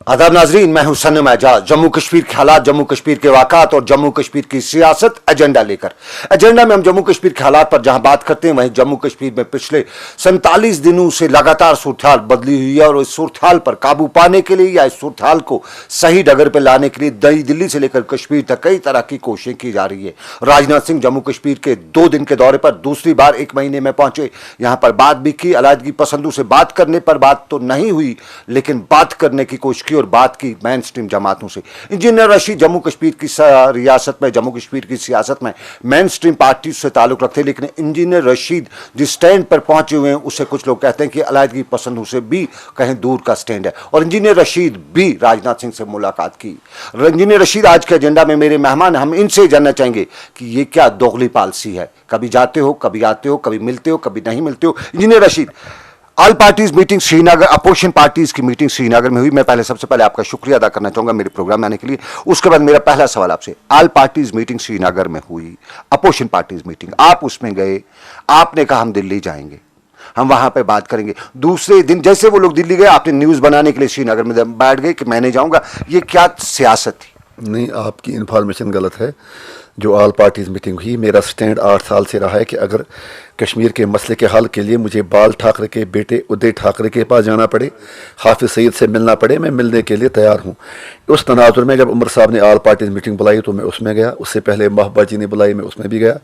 आदाब नाजरीन, मैं हूं सन्नम एजाज। जम्मू कश्मीर के हालात, जम्मू कश्मीर के वाक़ात और जम्मू कश्मीर की सियासत एजेंडा लेकर। एजेंडा में हम जम्मू कश्मीर के हालात पर जहां बात करते हैं, वहीं जम्मू कश्मीर में पिछले 47 दिनों से लगातार सूरत-ए-हाल बदली हुई है और इस सूरत-ए-हाल पर काबू पाने के लिए या इस सूरत-ए-हाल को सही डगर पर लाने के लिए नई दिल्ली से लेकर कश्मीर तक कई तरह की कोशिशें की जा रही है। राजनाथ सिंह जम्मू कश्मीर के 2 दिन के दौरे पर दूसरी बार 1 महीने में पहुंचे। यहां पर बात भी की, अलहदगी पसंदों से बात करने पर बात तो नहीं हुई, लेकिन बात करने की कोशिश की और बात की मेन स्ट्रीम जमातों से। इंजीनियर रशीद जम्मू कश्मीर की रियासत में, जम्मू कश्मीर की सियासत में मेन स्ट्रीम पार्टी से ताल्लुक रखते हैं, लेकिन इंजीनियर रशीद जिस स्टैंड पर पहुंचे हुए हैं उससे कुछ लोग कहते हैं कि अलहदगी पसंदों से भी कहीं दूर का स्टैंड है। और इंजीनियर रशीद भी राजनाथ सिंह से मुलाकात की। इंजीनियर रशीद आज के एजेंडा में मेरे मेहमान। हम इनसे जानना चाहेंगे कि ये क्या दोगली पॉलिसी है, कभी जाते हो, कभी आते हो, कभी मिलते हो, कभी नहीं मिलते हो। Engineer Rashid, all parties meeting Srinagar, opposition parties की मीटिंग श्रीनगर में हुई। मैं सबसे पहले आपका शुक्रिया अदा करना चाहूंगा मेरे प्रोग्राम में आने के लिए। उसके बाद मेरा पहला सवाल आपसे, ऑल पार्टीज मीटिंग श्रीनगर में हुई, अपोजिशन पार्टीज मीटिंग, आप उसमें गए, आपने कहा हम दिल्ली जाएंगे, हम वहां पे बात करेंगे। दूसरे दिन जैसे वो लोग दिल्ली गए, आपने न्यूज बनाने के लिए श्रीनगर में बैठ गए कि मैं नहीं जाऊंगा। ये क्या सियासत थी? नहीं, आपकी इन्फॉर्मेशन गलत है। जो ऑल पार्टीज मीटिंग हुई, मेरा स्टैंड 8 साल से रहा है कि अगर कश्मीर के मसले के हल के लिए मुझे बाल ठाकरे के बेटे उदय ठाकरे के पास जाना पड़े, हाफिज सईद से मिलना पड़े, मैं मिलने के लिए तैयार हूँ। उस तनाजुर में जब उमर साहब ने ऑल पार्टीज मीटिंग बुलाई तो मैं उसमें गया। उससे पहले महबूबा जी ने बुलाई, मैं उसमें भी गया।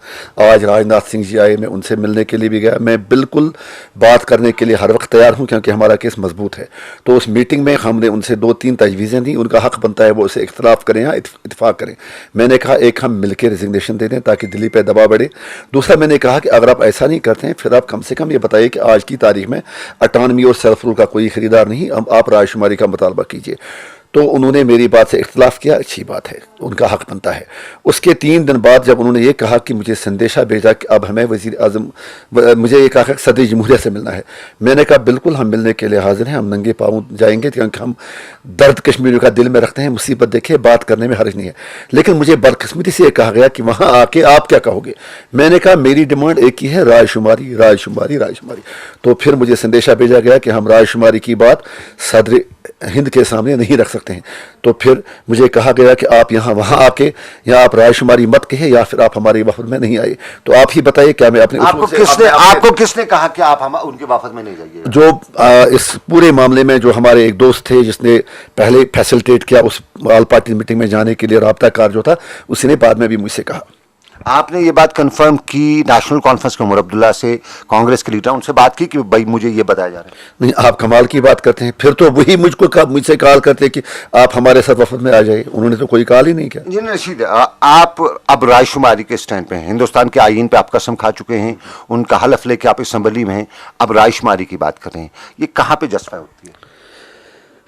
आज राजनाथ सिंह जी आए, मैं उनसे मिलने के लिए भी गया। मैं बिल्कुल बात करने के लिए हर वक्त तैयार हूँ, क्योंकि हमारा केस मजबूत है। तो उस मीटिंग में हमने उनसे 2-3 तजवीज़ें दी। उनका हक़ बनता है वो उसे इख्तलाफ करें या इत्तेफाक करें। मैंने कहा, एक हम मिल के रिजिग्नेशन दे दें ताकि दिल्ली पर दबाव बढ़े। दूसरा मैंने कहा कि अगर आप ऐसा नहीं करते हैं, फिर आप कम से कम ये बताइए कि आज की तारीख में अटानमी और सेल्फ रूल का कोई खरीदार नहीं, आप रायशुमारी का मुतालबा कीजिए। तो उन्होंने मेरी बात से इख्तलाफ किया, अच्छी बात है, उनका हक़ बनता है। उसके 3 दिन बाद जब उन्होंने ये कहा कि मुझे संदेशा भेजा कि अब हमें वज़ीर आज़म, मुझे ये कहा कि सदर जमहूरिया से मिलना है, मैंने कहा बिल्कुल हम मिलने के लिए हाजिर हैं, हम नंगे पाँव जाएंगे, क्योंकि हम दर्द कश्मीरियों का दिल में रखते हैं। मुसीबत देखिए, बात करने में हर्ज नहीं है। लेकिन मुझे बदकिस्मती से ये कहा गया कि वहाँ आके आप क्या कहोगे। मैंने कहा मेरी डिमांड एक ही है, रायशुमारी, रायशुमारी, रायशुमारी। तो फिर मुझे संदेशा भेजा गया कि हम रायशुमारी की बात सदर हिंद के सामने नहीं रख सकते हैं। तो फिर मुझे कहा गया कि आप यहाँ वहाँ आके या आप रायशुमारी मत कहे या फिर आप हमारे वफद में नहीं आए। तो आप ही बताइए, क्या मैं अपने आपको किसने कहा कि आप हम उनके वफद में नहीं जाइए? जो इस पूरे मामले में जो हमारे एक दोस्त थे जिसने पहले फैसिलिटेट किया उस ऑल पार्टी मीटिंग में जाने के लिए, राब्ता कार जो था, उसी ने बाद में भी मुझसे कहा। आपने ये बात कंफर्म की नेशनल कॉन्फ्रेंस के उमर अब्दुल्ला से, कांग्रेस के लीडर, उनसे बात की कि भाई मुझे ये बताया जा रहा है? नहीं, आप कमाल की बात करते हैं। फिर तो वही मुझसे कॉल करते कि आप हमारे साथ वफद में आ जाइए। उन्होंने तो कोई कॉल ही नहीं किया। इंजीनियर रशीद, आप अब रायशुमारी के स्टैंड पे हैं, हिंदुस्तान के आईन पे आप कसम खा चुके हैं, उनका हलफ लेके आप असम्बली में हैं, अब रायशुमारी की बात कर रहे हैं। ये कहाँ पे जस्टिफाई होती है?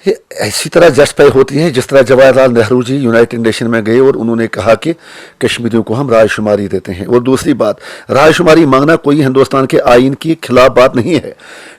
ये ऐसी तरह जस्टिफाई होती है जिस तरह जवाहरलाल नेहरू जी यूनाइटेड नेशन में गए और उन्होंने कहा कि कश्मीरियों को हम रायशुमारी देते हैं। और दूसरी बात, रायशुमारी मांगना कोई हिंदुस्तान के आइन की खिलाफ बात नहीं है।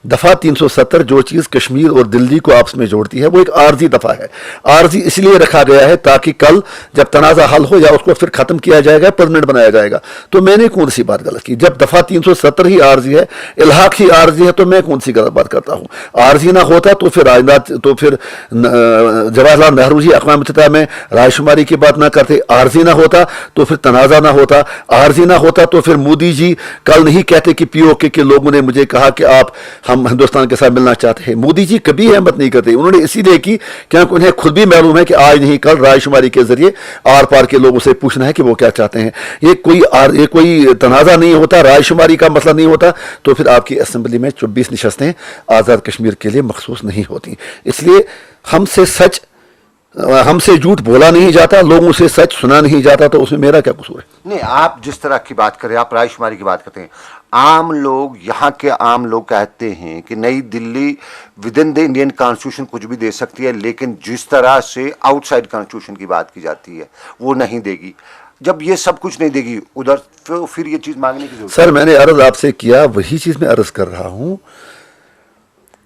दफ़ा 370 जो चीज़ कश्मीर और दिल्ली को आपस में जोड़ती है वो एक आर्जी दफ़ा है। आर्जी इसलिए रखा गया है ताकि कल जब तनाज़ा हल हो या उसको फिर ख़त्म किया जाएगा, परमानेंट बनाया जाएगा। तो मैंने कौन सी बात गलत की? जब दफ़ा 370 ही आर्जी है, इल्हाक ही आर्जी है, तो मैं कौन सी गलत बात करता हूँ? आर्जी ना होता तो फिर राजनाथ, तो फिर जवाहरलाल नेहरू जी अक़वाम मुत्तहिदा में रायशुमारी की बात ना करते। आर्जी ना होता तो फिर तनाज़ा ना होता। आर्जी ना होता तो फिर मोदी जी कल नहीं कहते कि पीओके के लोगों ने मुझे कहा कि आप हम हिंदुस्तान के साथ मिलना चाहते हैं। मोदी जी कभी अहमत नहीं करते। उन्होंने इसीलिए की क्योंकि उन्हें खुद भी मालूम है कि आज नहीं कल रायशुमारी के जरिए आर पार के लोगों से पूछना है कि वो क्या चाहते हैं। ये कोई तनाज़ा नहीं होता, रायशुमारी का मसला नहीं होता। तो फिर आपकी असम्बली में 24 नशस्तें आज़ाद कश्मीर के लिए मखसूस नहीं होती। इसलिए हमसे झूठ बोला नहीं जाता, लोगों से सच सुना नहीं जाता, तो उसमें मेरा क्या कसूर है? नहीं, आप जिस तरह की बात करें, आप रायशुमारी की बात करते हैं, आम लोग, यहाँ के आम लोग कहते हैं कि नई Delhi with in the Indian constitution कुछ भी दे सकती है, लेकिन जिस तरह से आउटसाइड कॉन्स्टिट्यूशन की बात की जाती है वो नहीं देगी। जब ये सब कुछ नहीं देगी उधर, फिर ये चीज़ मांगने की जरूरत? सर, मैंने अर्ज आपसे किया, वही चीज़ मैं अर्ज कर रहा हूँ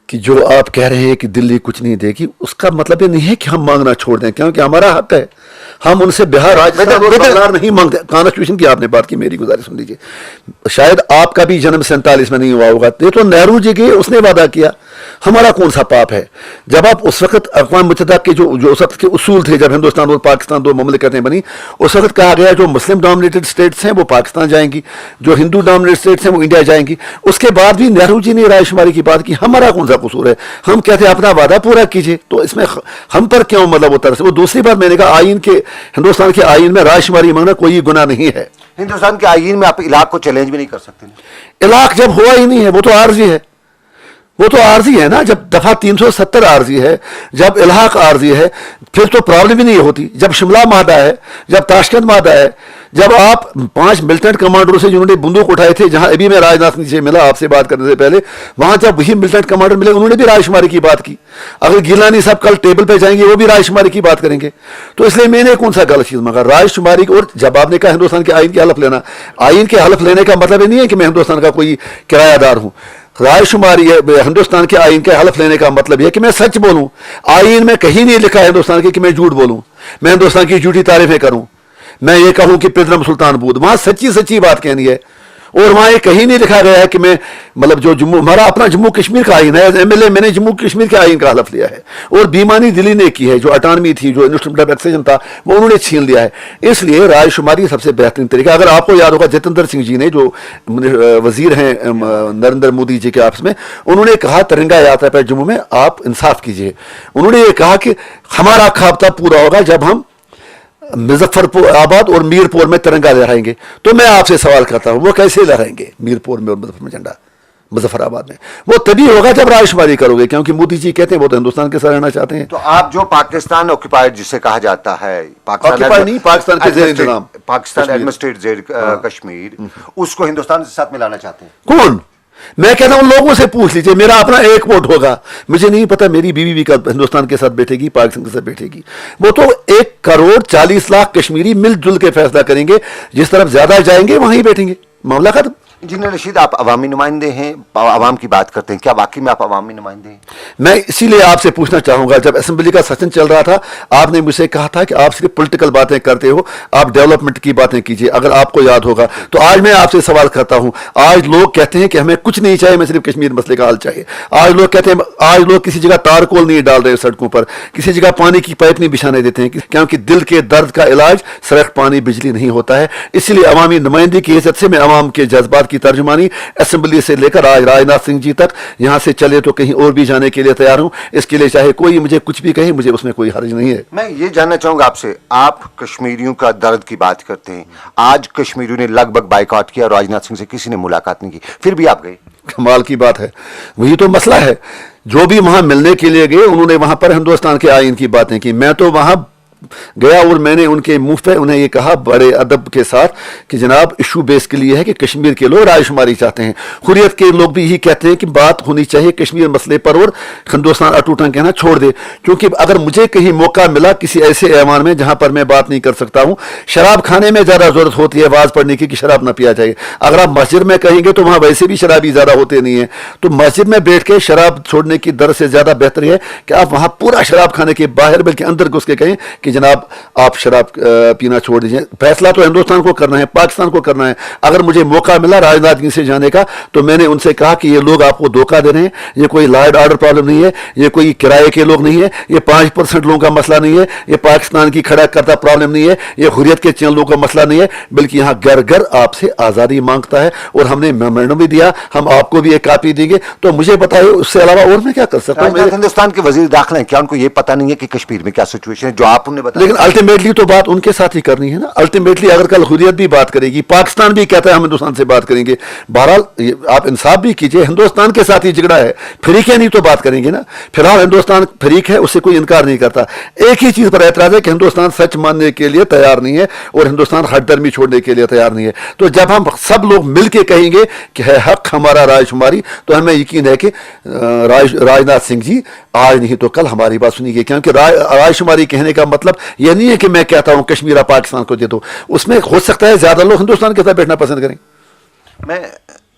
कि जो आप कह रहे हैं कि दिल्ली कुछ नहीं देगी, उसका मतलब ये नहीं है कि हम मांगना छोड़ दें, क्योंकि हमारा हक है। ہم ان سے بہار راجستھان اور بنگال نہیں مانگتے. کانسٹیٹیوشن کی آپ نے بات کی, میری گزارش سن لیجیے. شاید آپ کا بھی جنم 47 میں نہیں ہوا ہوگا, یہ تو نہرو جی کے اس نے وعدہ کیا. ہمارا کون سا پاپ ہے؟ جب آپ اس وقت اقوام متحدہ کے جو اس وقت کے اصول تھے, جب ہندوستان اور پاکستان دو مملکتیں بنی, اس وقت کہا گیا جو مسلم ڈومینیٹڈ اسٹیٹس ہیں وہ پاکستان جائیں گی, جو ہندو ڈومینیٹڈ اسٹیٹس ہیں وہ انڈیا جائیں گی. اس کے بعد بھی نہرو جی نے رائے شماری کی بات کی. ہمارا کون سا قصور ہے؟ ہم کہتے ہیں اپنا وعدہ پورا کیجیے, تو اس میں ہم پر کیوں مطلب وہ طرح سے. وہ دوسری بات میں نے کہا, آئین کے ہندوستان کے آئین میں رائے شماری مانگنا کوئی گناہ نہیں ہے. ہندوستان کے آئین میں آپ علاق کو چیلنج بھی نہیں کر سکتے. علاق جب ہوا ہی نہیں ہے, وہ تو عارضی ہے. وہ تو عارضی ہے نا. جب دفعہ 370 عارضی ہے, جب الحاق عارضی ہے, پھر تو پرابلم ہی نہیں ہوتی. جب شملہ معاہدہ ہے, جب تاشکند معاہدہ ہے, جب آپ 5 ملٹنٹ کمانڈروں سے جنہوں نے بندوق اٹھائے تھے, جہاں ابھی میں راجناتھ سنگھ سے ملا آپ سے بات کرنے سے پہلے, وہاں جب وہی ملٹنٹ کمانڈر ملے انہوں نے بھی رائے شماری کی بات کی. اگر گیلانی صاحب کل ٹیبل پہ جائیں گے وہ بھی رائے شماری کی بات کریں گے. تو اس لیے میں نے کون سا غلط چیز مانگا رائے شماری کو. اور جب آپ نے کہا ہندوستان کے آئین کے حلف لینا, آئین کے حلف لینے کا مطلب یہ نہیں ہے کہ میں ہندوستان کا کوئی کرایہ دار ہوں. رائے شماری ہندوستان کے آئین کے حلف لینے کا مطلب یہ کہ میں سچ بولوں. آئین میں کہیں نہیں لکھا ہے ہندوستان کے کہ میں جھوٹ بولوں, میں ہندوستان کی جھوٹی تعریفیں کروں, میں یہ کہوں کہ پدرم سلطان بود. وہاں سچی بات کہنی ہے. اور وہاں یہ کہیں نہیں لکھا گیا ہے کہ میں مطلب جو ہمارا اپنا جموں کشمیر کا آئین ہے, ایز ایم ایل اے میں نے جموں کشمیر کے آئین کا حلف لیا ہے. اور بیمانی دلی نے کی ہے, جو اٹانومی تھی, جو انسٹرومنٹ آف ایکسیجن تھا, وہ انہوں نے چھین لیا ہے. اس لیے رائے شماری سب سے بہترین طریقہ. اگر آپ کو یاد ہوگا جتیندر سنگھ جی نے, جو وزیر ہیں نریندر مودی جی کے آفس میں, انہوں نے کہا ترنگا یاترا پہ جموں میں آپ انصاف کیجیے. انہوں نے یہ کہا کہ ہمارا خواب تب پورا ہوگا جب ہم مظفر آباد اور میر پور میں ترنگا لہرائیں گے. تو میں آپ سے سوال کرتا ہوں, وہ کیسے لہرائیں گے میر پور میں اور مظفر میں جھنڈا مظفر آباد میں؟ وہ تبھی ہوگا جب رائے شماری کرو گے, کیونکہ مودی جی کہتے ہیں وہ تو ہندوستان کے ساتھ رہنا چاہتے ہیں. تو آپ جو پاکستان آکوپائڈ جسے کہا جاتا ہے, پاکستان کے زیر انتظام پاکستان ایڈمنسٹریٹ زیر کشمیر, اس کو ہندوستان کے ساتھ ملانا چاہتے ہیں. کون؟ میں کہتا ہوں لوگوں سے پوچھ لیجئے, میرا اپنا ایک ووٹ ہوگا. مجھے نہیں پتا میری بیوی بھی ہندوستان کے ساتھ بیٹھے گی, پاکستان کے ساتھ بیٹھے گی. وہ تو 1,40,00,000 کشمیری مل جل کے فیصلہ کریں گے. جس طرف زیادہ جائیں گے وہیں بیٹھیں گے, معاملہ ختم. انجینئر رشید, آپ عوامی نمائندے ہیں, عوام کی بات کرتے ہیں, کیا واقعی میں آپ عوامی نمائندے ہیں؟ میں اسی لیے آپ سے پوچھنا چاہوں گا, جب اسمبلی کا سیشن چل رہا تھا آپ نے مجھ سے کہا تھا کہ آپ صرف پولیٹیکل باتیں کرتے ہو, آپ ڈیولپمنٹ کی باتیں کیجیے. اگر آپ کو یاد ہوگا تو آج میں آپ سے سوال کرتا ہوں, آج لوگ کہتے ہیں کہ ہمیں کچھ نہیں چاہیے, ہمیں صرف کشمیر مسئلے کا حل چاہیے. آج لوگ کہتے ہیں, آج لوگ کسی جگہ تارکول نہیں ڈال رہے سڑکوں پر, کسی جگہ پانی کی پائپ نہیں بچھانے دیتے ہیں, کیونکہ دل کے درد کا علاج صرف پانی بجلی نہیں ہوتا ہے. اسی لیے عوامی نمائندگی کی حیثیت سے میں عوام کے جذبات کی ترجمانی اسمبلی سے لے کر آج راجناتھ سنگھ جی تک, یہاں سے چلے تو کہیں اور بھی جانے کے لیے تیار ہوں. اس کے لیے چاہے کوئی مجھے کچھ بھی کہے, مجھے اس میں کوئی حرج نہیں ہے. میں یہ جاننا چاہوں گا آپ سے, آپ کشمیریوں کا درد کی بات کرتے ہیں, آج کشمیریوں نے لگ بھگ بائیکاٹ کیا, راجناتھ سنگھ سے کسی نے ملاقات نہیں کی, پھر بھی آپ گئے. کمال کی بات ہے, وہی تو مسئلہ ہے. جو بھی وہاں ملنے کے لیے گئے انہوں نے وہاں پر ہندوستان کے آئین کی باتیں کی. میں تو وہاں گیا اور میں نے ان کے منہ پہ انہیں یہ کہا بڑے ادب کے ساتھ کہ جناب ایشو بیس کے لیے ہے کہ کشمیر کے لوگ رائے شماری چاہتے ہیں. حریت کے لوگ بھی یہی کہتے ہیں کہ بات ہونی چاہیے کشمیر مسئلے پر, اور ہندوستان اٹوٹاں کہنا چھوڑ دے. کیونکہ اگر مجھے کہیں موقع ملا کسی ایسے ایوان میں جہاں پر میں بات نہیں کر سکتا ہوں, شراب کھانے میں زیادہ ضرورت ہوتی ہے آواز پڑھنے کی کہ شراب نہ پیا جائے. اگر آپ مسجد میں کہیں گے تو وہاں ویسے بھی شرابی زیادہ ہوتے نہیں ہیں, تو مسجد میں بیٹھ کے شراب چھوڑنے کی در سے زیادہ بہتر ہے کہ آپ وہاں پورا شراب کھانے کے باہر بلکہ اندر گھس کے کہیں کہ جناب آپ شراب پینا چھوڑ دیجیے. فیصلہ تو ہندوستان کو کرنا ہے, پاکستان کو کرنا ہے. اگر مجھے موقع ملا راجناتھ سنگھ سے جانے کا تو میں نے ان سے کہا کہ یہ لوگ آپ کو دھوکہ دے رہے ہیں, یہ کوئی لا اینڈ آرڈر پرابلم نہیں ہے, یہ کوئی کرائے کے لوگ نہیں ہے, یہ 5% لوگوں کا مسئلہ نہیں ہے, یہ پاکستان کی کھڑا کرتا پرابلم نہیں ہے, یہ حریت کے چند لوگوں کا مسئلہ نہیں ہے, بلکہ یہاں گھر گھر آپ سے آزادی مانگتا ہے. اور ہم نے میمورنڈم بھی دیا, ہم آپ کو بھی ایک کاپی دیں گے. تو مجھے بتائیے اس سے علاوہ اور میں کیا کر سکتا ہوں؟ ہندوستان کے وزیر داخلہ ہیں, کیا ان کو یہ پتہ نہیں ہے کہ کشمیر میں کیا سچویشن ہے جو آپ نے بتایا؟ لیکن الٹیمیٹلی تو بات ان کے ساتھ ہی کرنی ہے نا. الٹیمیٹلی اگر کل حریت بھی بات کرے گی, پاکستان بھی کہتا ہے ہم ہندوستان سے بات کریں گے, بہرحال آپ انصاف بھی کیجئے, ہندوستان کے ساتھ ہی جھگڑا ہے, فریق ہے نہیں تو بات کریں گے نا. فی الحال ہندوستان فریق ہے, اس سے کوئی انکار نہیں کرتا. ایک ہی چیز پر اعتراض ہے کہ ہندوستان سچ ماننے کے لیے تیار نہیں ہے اور ہندوستان ہٹ درمی چھوڑنے کے لیے تیار نہیں ہے. تو جب ہم سب لوگ مل کے کہیں گے کہ ہے حق ہمارا رائے شماری, تو ہمیں یقین ہے کہ راجناتھ سنگھ جی آج نہیں تو کل ہماری بات سنیں گے. کیونکہ رائے شماری کہنے کا مطلب یہ نہیں ہے کہ میں کہتا ہوں کشمیر پاکستان کو دے دو. اس میں ہو سکتا ہے زیادہ لوگ ہندوستان کے ساتھ بیٹھنا پسند کریں. میں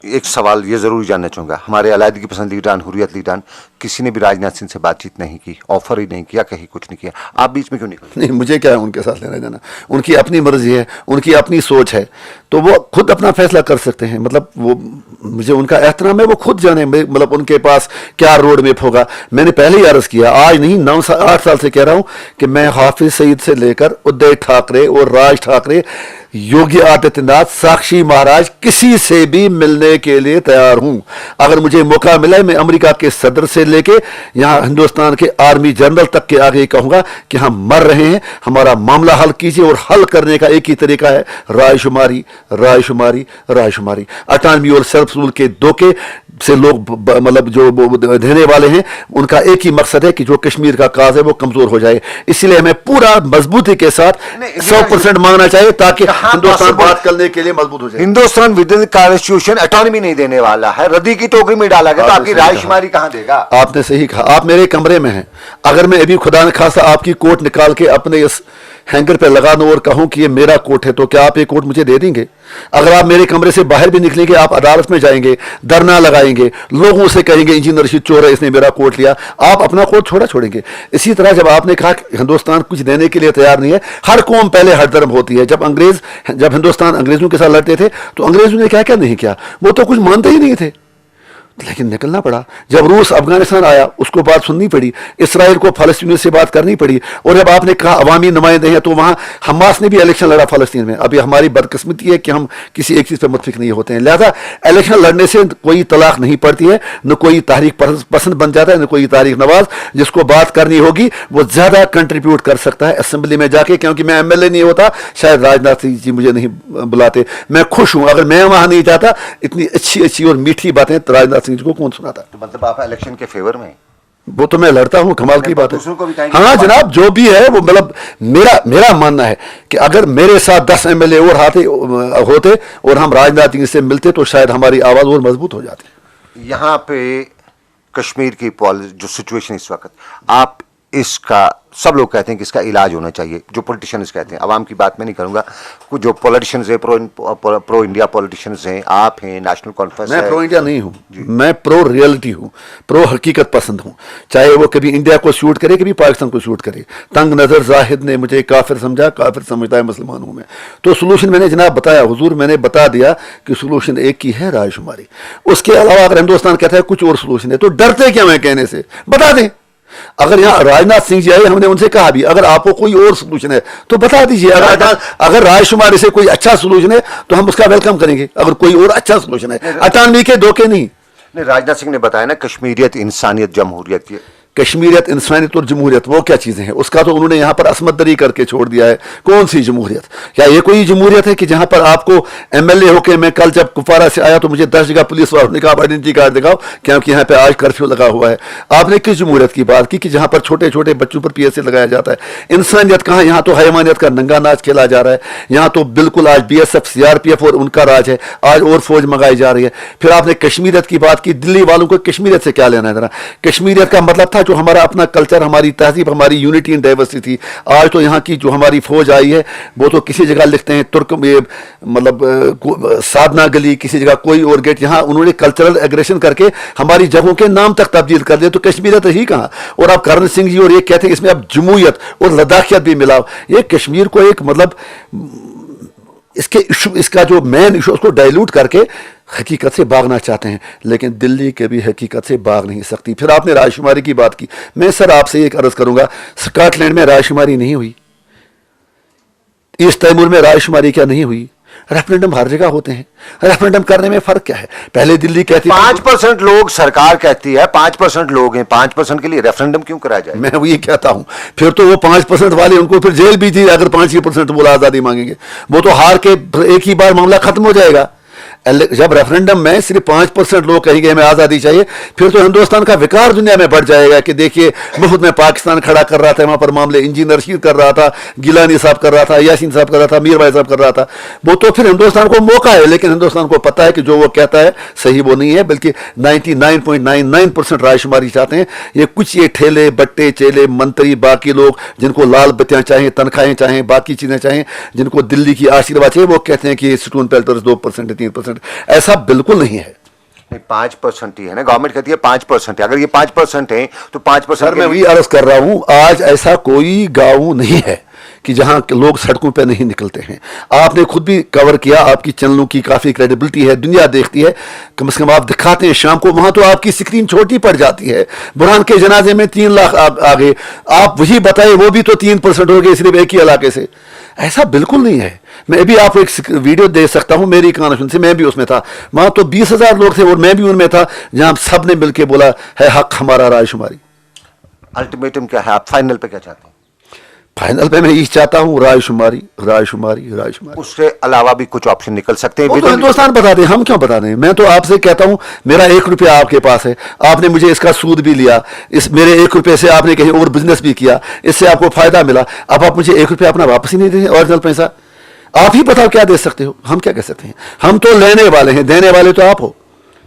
एक सवाल ये ज़रूर जानना चाहूँगा, हमारे अलायदगी पसंद लीडरान, हुर्रियत लीडरान, किसी ने भी राजनाथ सिंह से बातचीत नहीं की, ऑफर ही नहीं किया, कहीं कुछ नहीं किया, आप बीच में क्यों निकले? नहीं, मुझे क्या है उनके साथ लेना जाना, उनकी अपनी मर्जी है, उनकी अपनी सोच है, तो वो खुद अपना फैसला कर सकते हैं। मतलब वो मुझे उनका एहतराम है, वो खुद जाने, मतलब उनके पास क्या रोड मैप होगा। मैंने पहले ही अर्ज किया, आज नहीं 8 साल से कह रहा हूं कि मैं हाफिज सईद से लेकर उद्धव ठाकरे और राज ठाकरे, योगी आदित्यनाथ, साक्षी महाराज, किसी से भी मिलने के लिए तैयार हूं। अगर मुझे मौका मिला, मैं अमेरिका के सदर से लेके यहां हिंदुस्तान के आर्मी जनरल तक के आगे कहूंगा कि हम मर रहे हैं, हमारा मामला हल कीजिए। और हल करने का एक ही तरीका है, रायशुमारी, रायशुमारी, रायशुमारी। अटानवी और सेल्फ रूल के धोखे से लोग मतलब जो देने वाले हैं, उनका एक ही मकसद है कि जो कश्मीर का काज है वो कमजोर हो जाए। इसलिए हमें पूरा मजबूती के साथ 100% मांगना चाहिए ताकि हिंदुस्तान बात करने के लिए मजबूत हो जाए। Hindustan with in constitution autonomy नहीं देने वाला है, रद्दी की टोकरी में डाला गया, तो आपकी रायशुमारी कहां देगा? आपने सही कहा। आप मेरे कमरे में हैं, अगर मैं अभी खुदा न खासा आपकी कोट निकाल के अपने इस हैंगर पे लगा दूं और कहूं कि ये मेरा कोट है, तो क्या आप ये कोट मुझे दे देंगे? अगर आप मेरे कमरे से बाहर भी निकलेंगे, आप अदालत में जाएंगे, धरना लगाएंगे, लोगों से कहेंगे इंजीनियर रशीद चोर है, इसने मेरा कोट लिया, आप अपना कोट छोड़ेंगे। इसी तरह जब आपने कहा कि हिंदुस्तान कुछ देने के लिए तैयार नहीं है, हर कौम पहले हरदर्म होती है। जब हिंदुस्तान अंग्रेजों के साथ लड़ते थे तो अंग्रेजों ने क्या क्या नहीं किया, वो तो कुछ मानते ही नहीं थे, लेकिन निकलना पड़ा। जब रूस अफगानिस्तान आया, उसको बात सुननी पड़ी, इसराइल को फलस्तीनियों से बात करनी पड़ी। और जब आपने कहा अवामी नुमाइंदे हैं, तो वहां हमास ने भी इलेक्शन लड़ा फलस्तीन में। अभी हमारी बदकिस्मती है कि हम किसी एक चीज पर मुतफिक नहीं होते हैं, लिहाजा इलेक्शन लड़ने से कोई तलाक नहीं पड़ती है, न कोई तारीख पसंद बन जाता है, न कोई तारीख नवाज। जिसको बात करनी होगी वो ज्यादा कंट्रीब्यूट कर सकता है असेंबली में जाके, क्योंकि मैं एमएलए नहीं होता, शायद राजनाथ सिंह जी मुझे नहीं बुलाते। मैं खुश हूं, अगर मैं वहां नहीं जाता, इतनी अच्छी अच्छी और मीठी बातें राजनाथ को कौन सुनाता? तो मतलब आप इलेक्शन के फेवर में? वो तो मैं लड़ता हूं, कमाल की बात है। दूसरों को भी कहेंगे? हाँ जनाब, जो भी है वो, मतलब मेरा मानना है कि अगर मेरे साथ 10 एमएलए और होते और हम राजनाथ सिंह से मिलते, तो शायद हमारी आवाज और मजबूत हो जाती। यहाँ पे कश्मीर की जो सिचुएशन इस वक्त, आप इसका, सब लोग कहते हैं कि इसका इलाज होना चाहिए, जो पॉलिटिशियंस कहते हैं, आवाम की बात मैं नहीं करूंगा, कुछ जो पॉलिटिशियंस हैं, प्रो इंडिया पॉलिटिशियंस हैं, आप हैं, नेशनल कॉन्फ्रेंस है। मैं प्रो इंडिया नहीं हूं, मैं प्रो रियलिटी हूं, प्रो हकीकत पसंद हूं। चाहे वो कभी इंडिया को शूट करे, कभी पाकिस्तान को शूट करे। तंग नजर जाहिद ने मुझे काफिर समझा, काफिर समझता है मुसलमान हूं मैं। तो सोल्यूशन मैंने जनाब बताया, हुजूर मैंने बता दिया कि सोल्यूशन एक ही है, रायशुमारी। उसके अलावा अगर हिंदुस्तान कहता है कुछ और सोल्यूशन है, तो डरते क्या मैं कहने से? बता दें। अगर यहाँ राजनाथ सिंह जी आए, हमने उनसे कहा भी अगर आपको कोई और सोल्यूशन है तो बता दीजिए। अगर रायशुमारी से कोई अच्छा सोल्यूशन है तो हम उसका वेलकम करेंगे, अगर कोई और अच्छा सोल्यूशन है, अटानवी के धोखे नहीं। राजनाथ सिंह ने बताया ना, कश्मीरियत, इंसानियत, जमहूरियत। कश्मीरियत, इंसानियत और जमहूरियत वो क्या चीजें हैं? उसका तो उन्होंने यहाँ पर असमत दरी करके छोड़ दिया है। कौन सी जमहूरियत? क्या ये कोई जमहूरियत है कि जहां पर आपको एमएलए होके, मैं कल जब कुपवारा से आया तो मुझे 10 जगह पुलिस वालों ने कहा आइडेंटिटी कार्ड दिखाओ, क्योंकि यहाँ पे आज कर्फ्यू लगा हुआ है। आपने किस जमहूरियत की बात की कि जहां पर छोटे छोटे बच्चों पर पीएसए लगाया जाता है? इंसानियत कहाँ? यहाँ तो हैवानियत का नंगा नाच खेला जा रहा है। यहाँ तो बिल्कुल आज बीएसएफ, सीआरपीएफ और उनका राज है, आज और फौज मंगाई जा रही है। फिर आपने कश्मीरियत की बात की, दिल्ली वालों को कश्मीरियत से क्या लेना है? जरा, कश्मीरियत का मतलब था जो हमारा अपना कल्चर, हमारी तहजीब, हमारी यूनिटी इन डाइवर्सिटी। आज तो यहाँ की जो हमारी फौज आई है, वो तो किसी जगह लिखते हैं तुर्क, मतलब साधना गली, किसी जगह कोई और गेट। यहाँ उन्होंने कल्चरल एग्रेशन करके हमारी जगहों के नाम तक तब्दील कर दिए, तो कश्मीरियत ही कहाँ? और आप करण सिंह जी और ये कहते हैं इसमें अब जमहूरियत और लद्दाखियत भी मिलाओ। ये कश्मीर को एक, मतलब इसका जो मेन इशू, उसको डाइल्यूट करके हकीकत से भागना चाहते हैं, लेकिन दिल्ली के भी हकीकत से भाग नहीं सकती। फिर आपने रायशुमारी की बात की, मैं सर आपसे एक अर्ज करूंगा, स्कॉटलैंड में रायशुमारी नहीं हुई, ईस्ट तैमूर में रायशुमारी क्या नहीं हुई? रेफरेंडम हर जगह होते हैं, रेफरेंडम करने में फर्क क्या है? पहले दिल्ली कहती 5% लोग, सरकार कहती है 5% लोग हैं, 5% के लिए रेफरेंडम क्यों कराया जाए? मैं वही कहता हूं, फिर तो वो 5% वाले, उनको फिर जेल भी थी अगर 5% वो आजादी मांगेंगे। वो तो हार के एक ही बार मामला खत्म हो जाएगा। जब रेफरेंडम में सिर्फ 5% लोग कहेंगे हमें आजादी चाहिए, फिर तो हिंदुस्तान का विकार दुनिया में बढ़ जाएगा कि देखिए मुफ्त में पाकिस्तान खड़ा कर रहा था, वहां पर मामले इंजीनियर रशीद कर रहा था, गिलानी साहब कर रहा था, यासीन साहब कर रहा था, मीर भाई साहब कर रहा था। वो तो फिर हिंदुस्तान को मौका है, लेकिन हिंदुस्तान को पता है कि जो वो कहता है सही वो नहीं है, बल्कि 99.99% रायशुमारी चाहते हैं। ये कुछ ये ठेले बट्टे चेले मंत्री, बाकी लोग जिनको लाल बत्तियां चाहें, तनख्वाहें चाहें, बाकी चीजें चाहें, जिनको दिल्ली की आशीर्वाद चाहिए, वो कहते हैं कि स्टोन पेल्टर्स 2% 3%। 5%, ऐसा बिल्कुल नहीं है. 5% ही है ना, गवर्नमेंट कहती है 5% है. अगर ये 5% है तो 5% सर मैं वही अर्ज कर रहा हूं, आज ऐसा कोई गांव नहीं है कि जहां के लोग सड़कों पे नहीं निकलते हैं. आपने खुद भी कवर किया, आपकी चैनलों की काफी क्रेडिबिलिटी है, दुनिया देखती है, कम से कम आप दिखाते हैं शाम को, वहां तो आपकी स्क्रीन छोटी पड़ जाती है. बुरहान के जनाजे में 3 लाख आ गए, आप वही बताए वो भी तो 3% हो गए सिर्फ एक ही इलाके से. ऐसा बिल्कुल नहीं है. मैं भी आपको एक वीडियो दे सकता हूं मेरी कॉन्फ्रेंस से, मैं भी उसमें था, वहां तो 20,000 लोग थे और मैं भी उनमें था, जहां सब ने मिलकर बोला है हक हमारा रायशुमारी. अल्टीमेटम क्या है, आप फाइनल पे क्या चाहते हैं? फाइनल पे मैं यही चाहता हूं, रायशुमारी रायशुमारी रायशुमारी. उससे अलावा भी कुछ ऑप्शन निकल सकते हैं? वो तो हिंदुस्तान बता दे, हम क्यों बता दें. मैं तो आपसे कहता हूं, मेरा 1 रुपया आपके पास है, आपने मुझे इसका सूद भी लिया, इस मेरे 1 रुपये से आपने कहीं और बिजनेस भी किया, इससे आपको फायदा मिला, अब आप मुझे 1 रुपया अपना वापस ही नहीं देंगे, ओरिजिनल पैसा. आप ही बताओ क्या दे सकते हो, हम क्या कह सकते हैं. हम तो लेने वाले हैं, देने वाले तो आप हो.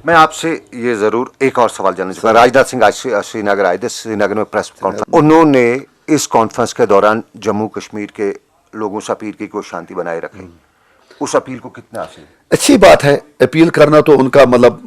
मैं आपसे ये जरूर एक और सवाल जानना चाहूंगा. राजनाथ सिंह आज श्रीनगर आए थे, श्रीनगर में प्रेस कॉन्फ्रेंस, उन्होंने इस कॉन्फ्रेंस के दौरान जम्मू कश्मीर के लोगों से अपील की कि वो शांति बनाए रखें. उस अपील को कितना हासिल? अच्छी बात है, अपील करना तो उनका मतलब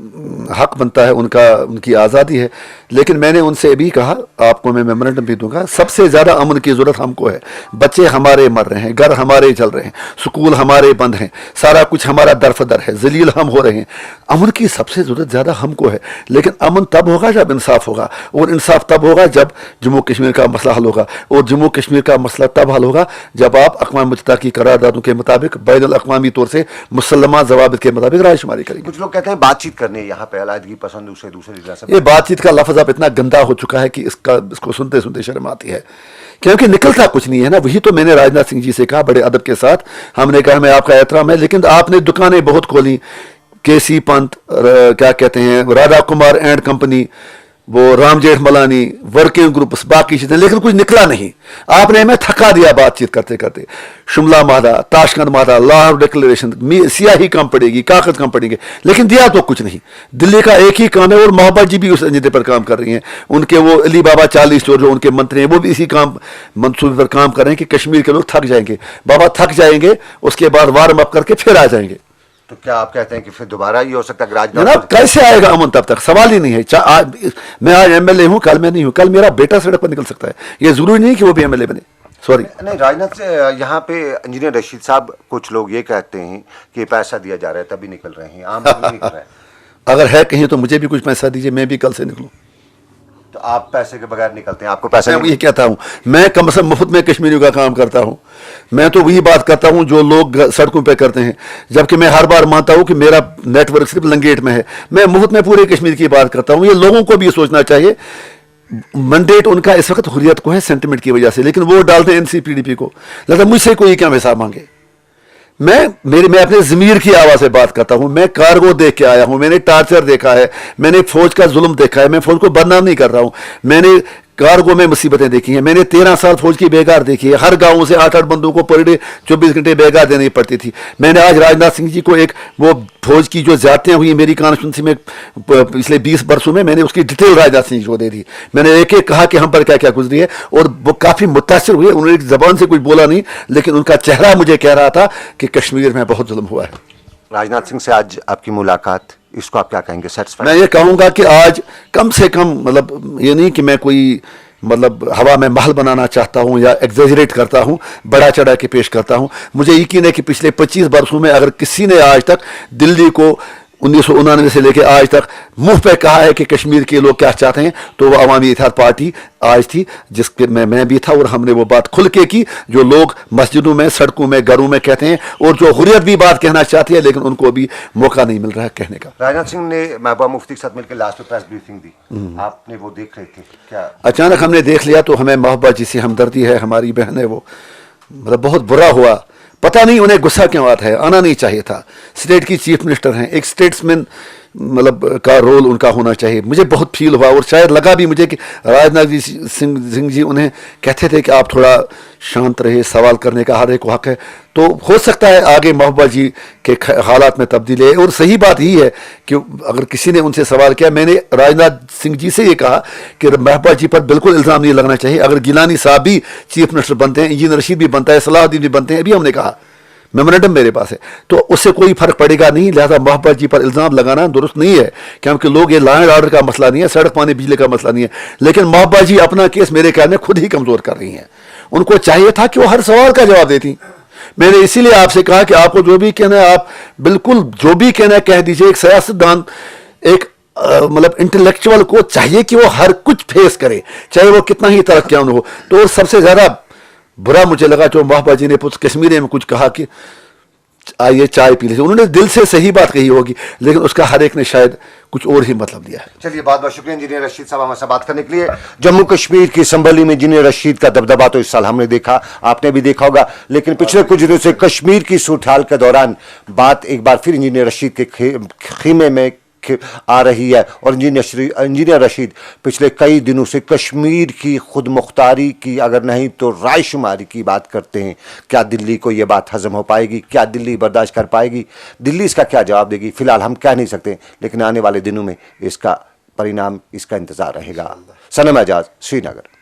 हक बनता है, उनकी आज़ादी है. लेकिन मैंने उनसे भी कहा, आपको मैं मेमोरेंडम भी दूंगा, सबसे ज़्यादा अमन की ज़रूरत हमको है. बच्चे हमारे मर रहे हैं, घर हमारे चल रहे हैं, स्कूल हमारे बंद हैं, सारा कुछ हमारा दरफदर है, जलील हम हो रहे हैं. अमन की सबसे ज़रूरत ज़्यादा हमको है. लेकिन अमन तब होगा जब इंसाफ होगा, और इंसाफ तब होगा जब जम्मू कश्मीर का मसला हल होगा, और जम्मू कश्मीर का मसला तब हल होगा जब आप अक़वाम मुत्तहिदा की करारदादों के मुताबिक बैनुल अक़वामी तौर से मुसल्लमा ज़वाबित के मुताबिक रायशुमारी करेंगे. कुछ लोग कहते हैं बातचीत करने यहाँ पे अलायदगी पसंद दूसरे रियासत. ये बातचीत का लफ्ज़ अब इतना गंदा हो चुका है कि इसको सुनते सुनते शर्म आती है, क्योंकि निकलता कुछ नहीं है ना. वही तो मैंने राजनाथ सिंह जी से कहा बड़े अदब के साथ, हमने कहा मैं आपका एहतराम है, लेकिन आपने दुकानें बहुत खोली, केसी पंत, क्या कहते हैं, राधा कुमार एंड कंपनी, वो राम जेठमलानी, वर्किंग ग्रुप्स, बाकी चीजें, लेकिन कुछ निकला नहीं. आपने हमें थका दिया बातचीत करते करते. शिमला मादा, ताशकंद मादा, लाहौर डिक्लेरेशन, सियाही कम पड़ेगी, कागज कम पड़ेंगे, लेकिन दिया तो कुछ नहीं. दिल्ली का एक ही काम है, और मोहब्बत जी भी उस एजेंडे पर काम कर रही हैं. उनके वो अली बाबा 40 चोर जो उनके मंत्री हैं, वो भी इसी मंसूबे पर काम कर रहे हैं कि कश्मीर के लोग थक जाएंगे. बाबा थक जाएंगे, उसके बाद वार्म अप करके फिर आ जाएंगे. तो क्या आप कहते हैं कि फिर दोबारा ये हो सकता है कि जनाब राजनाथ कैसे आएगा अमन? तब तक सवाल ही नहीं है. मैं आज एमएलए हूं, कल मैं नहीं हूं, कल मेरा बेटा सड़क पर निकल सकता है. ये जरूरी नहीं कि वो भी एमएलए बने. सॉरी नहीं, राजनाथ से यहाँ पे इंजीनियर रशीद साहब, कुछ लोग ये कहते हैं कि पैसा दिया जा रहा है तभी निकल रहे हैं, आम नहीं निकल रहे हैं. अगर है कहीं तो मुझे भी कुछ पैसा दीजिए, मैं भी कल से निकलूं. तो आप पैसे के बगैर निकलते हैं, आपको पैसा मैं नहीं? ये कहता हूं, मैं कम से कम मुफ्त में कश्मीरियों का काम करता हूं. मैं तो वही बात करता हूं जो लोग सड़कों पे करते हैं, जबकि मैं हर बार मानता हूं कि मेरा नेटवर्क सिर्फ लंगेट में है. मैं मुफ्त में पूरे कश्मीर की बात करता हूं. ये लोगों को भी सोचना चाहिए. मैंडेट उनका इस वक्त हुर्रियत को है, सेंटिमेंट की वजह से, लेकिन वो डालते हैं एनसीपीडीपी को. लगता मुझसे कोई क्या हिसाब मांगे. मैं अपने ज़मीर की आवाज़ से बात करता हूं. मैं कार्गो देख के आया हूं, मैंने टार्चर देखा है, मैंने फौज का जुल्म देखा है. मैं फौज को बदनाम नहीं कर रहा हूं, मैंने कार्गो में मुसीबतें देखी हैं. मैंने 13 साल फौज की बेगार देखी है. हर गांव से 8-8 बंदों को पर डे 24 घंटे बेगार देनी पड़ती थी. मैंने आज राजनाथ सिंह जी को एक वो फौज की जो ज़्यादतियाँ हुई मेरी कॉन्स्टिट्यूंसी में पिछले 20 वर्षों में, मैंने उसकी डिटेल राजनाथ सिंह जी को दे दी. मैंने एक एक कहा कि हम पर क्या क्या गुजरी है, और वो काफ़ी मुतासिर हुए. उन्होंने एक ज़बान से कुछ बोला नहीं, लेकिन उनका चेहरा मुझे कह रहा था कि कश्मीर में बहुत जुल्म हुआ है. राजनाथ सिंह से आज आपकी मुलाकात, इसको आप क्या कहेंगे? सेटिस्फाइड? मैं ये कहूँगा कि आज कम से कम, मतलब ये नहीं कि मैं कोई मतलब हवा में महल बनाना चाहता हूँ या एग्जेजरेट करता हूँ, बड़ा चढ़ा के पेश करता हूँ. मुझे यकीन है कि पिछले 25 वर्षों में अगर किसी ने आज तक दिल्ली को 1999 से लेकर आज तक मुंह पे कहा है कि कश्मीर के लोग क्या चाहते हैं, तो वो अवामी इत्तेहाद पार्टी आज थी, जिसके मैं भी था, और हमने वो बात खुल के की जो लोग मस्जिदों में, सड़कों में, घरों में कहते हैं, और जो हुर्रियत भी बात कहना चाहती है, लेकिन उनको भी मौका नहीं मिल रहा है कहने का. राजनाथ सिंह ने महबूबा मुफ्ती के साथ मिलकर लास्ट में प्रेस ब्रीफिंग दी, आपने वो देख रहे थे क्या? अचानक हमने देख लिया तो हमें महबूबा जी से हमदर्दी है, हमारी बहन है वो, मतलब बहुत बुरा हुआ. पता नहीं उन्हें गुस्सा क्यों आता है, आना नहीं चाहिए था. स्टेट की चीफ मिनिस्टर हैं, एक स्टेट्समैन मतलब का रोल उनका होना चाहिए. मुझे बहुत फील हुआ, और शायद लगा भी मुझे कि राजनाथ जी सिंह जी उन्हें कहते थे कि आप थोड़ा शांत रहे, सवाल करने का हर एक को हक है. तो हो सकता है आगे महबूबा जी के हालात में तब्दीली है. और सही बात ही है कि अगर किसी ने उनसे सवाल किया, मैंने राजनाथ सिंह जी से ये कहा कि महबूबा जी पर बिल्कुल इल्ज़ाम नहीं लगना चाहिए. अगर गिलानी साहब भी चीफ मिनिस्टर बनते हैं, इंजीनियर रशीद भी बनता है, सलाहुद्दीन भी बनते हैं, अभी हमने कहा, मेमोरेंडम मेरे पास है, तो उससे कोई फर्क पड़ेगा नहीं। लिहाजा महबूबा जी पर इल्ज़ाम लगाना दुरुस्त नहीं है, क्योंकि लोग, ये लॉ एंड ऑर्डर का मसला नहीं है, सड़क पानी बिजली का मसला नहीं है, लेकिन महबूबा जी अपना केस मेरे ख्याल में खुद ही कमज़ोर कर रही हैं। उनको चाहिए था कि वो हर सवाल का जवाब देती। मैंने इसीलिए आपसे कहा कि आपको जो भी कहना है आप बिल्कुल जो भी कहना है कह दीजिए। एक सियासतदान, एक मतलब इंटेलेक्चुअल को चाहिए कि वो हर कुछ फेस करे, चाहे वो कितना ही तरक्यान हो। तो सबसे ज़्यादा बुरा मुझे लगा जो महबूबा जी ने कश्मीर में कुछ कहा कि आइए चाय पी लीजिए। उन्होंने दिल से सही बात कही होगी, लेकिन उसका हर एक ने शायद कुछ और ही मतलब दिया है। चलिए, बहुत बहुत शुक्रिया इंजीनियर रशीद साहब हमारे साथ बात करने के लिए। जम्मू कश्मीर की संभली में इंजीनियर रशीद का दबदबा तो इस साल हमने देखा, आपने भी देखा होगा, लेकिन पिछले कुछ दिनों से कश्मीर की सूरत-हाल के दौरान बात एक बार फिर इंजीनियर रशीद के खीमे में आ रही है। और इंजीनियर रशीद पिछले कई दिनों से कश्मीर की खुद मुख्तारी की अगर नहीं तो रायशुमारी की बात करते हैं। क्या दिल्ली को ये बात हजम हो पाएगी? क्या दिल्ली बर्दाश्त कर पाएगी? दिल्ली इसका क्या जवाब देगी? फिलहाल हम कह नहीं सकते, लेकिन आने वाले दिनों में इसका परिणाम, इसका इंतजार रहेगा। सनम एजाज, श्रीनगर।